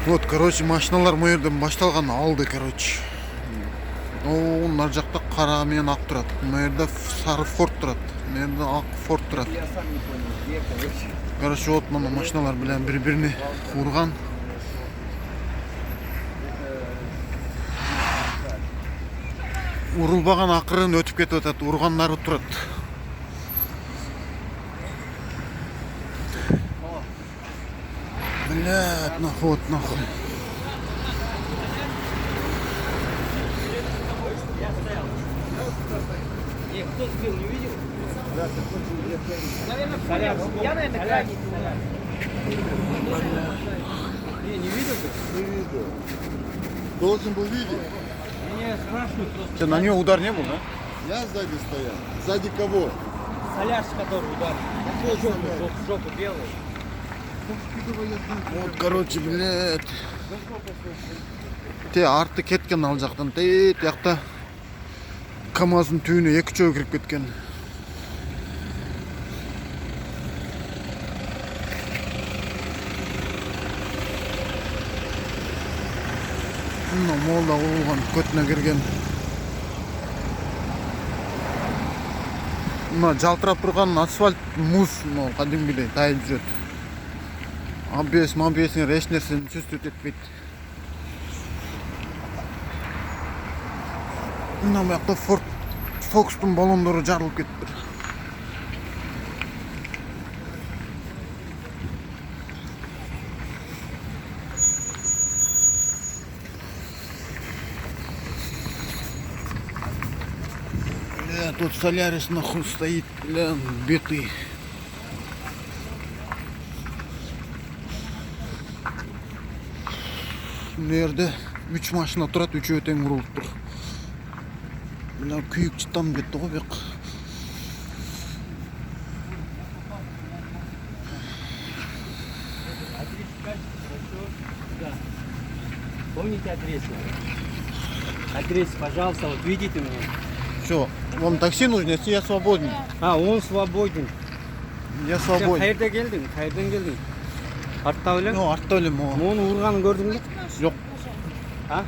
Вот, короче, машиналар мына жерден башталган алды, короче. О, нар жакта кара менен ак турат. Мына жерде сары форт турат. Мына жерде ак форт турат. Я сам не понял, где, короче. Короче, вот мына машиналар менен бири-бирине урган. Урулбаган акырын өтүп кетип атат, урганнары турат. Блядь, нахуй, нахуй. Кто сбил, не видел? Наверное, я, наверное, крайний. Не видел ты? Не видел. Должен был видеть. Меня спрашивают просто. Че, на него удар не был, да? Я сзади стоял. Сзади кого? Соляж, который удар. Жопу белую. Вот, короче, блядь. Те арты кеткен ал жактан. Те тиякта КамАЗдын түбүнө эки чөө кирип кеткен. Мына молда урулган, көтүнө кирген. Мына жалтырап турган асфальт муз, мына кадимгидей тайылып жүрөт. Мабесин эч нерсени чувствовать этпейт. Мына бакта Ford Focus'тун баллондору жарылып кетти. Бля, тут Солярис нахуй стоит, бля, битый. Мына жерде 3 машина турат, 3-өө тең урулуп тур. Бля, күйүк чыттанып кетти го бек. Помните адрес? Адрес, пожалуйста, вот видите меня. Что, вам такси нужно, если я свободен? А, он свободен. Я Sen свободен. qayerda kelding? Qayerdan kelding? Артта элем? Ну, артта элем о. Муну урганын көрдүңбү? Жок. А?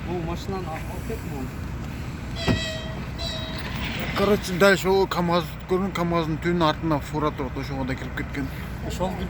Бул машинаны алып кеттим оны. Короче, дальше о КамАЗ көргөн, КамАЗдын түбүнүн артына фура турат, ошого да кирип кеткен. Ошол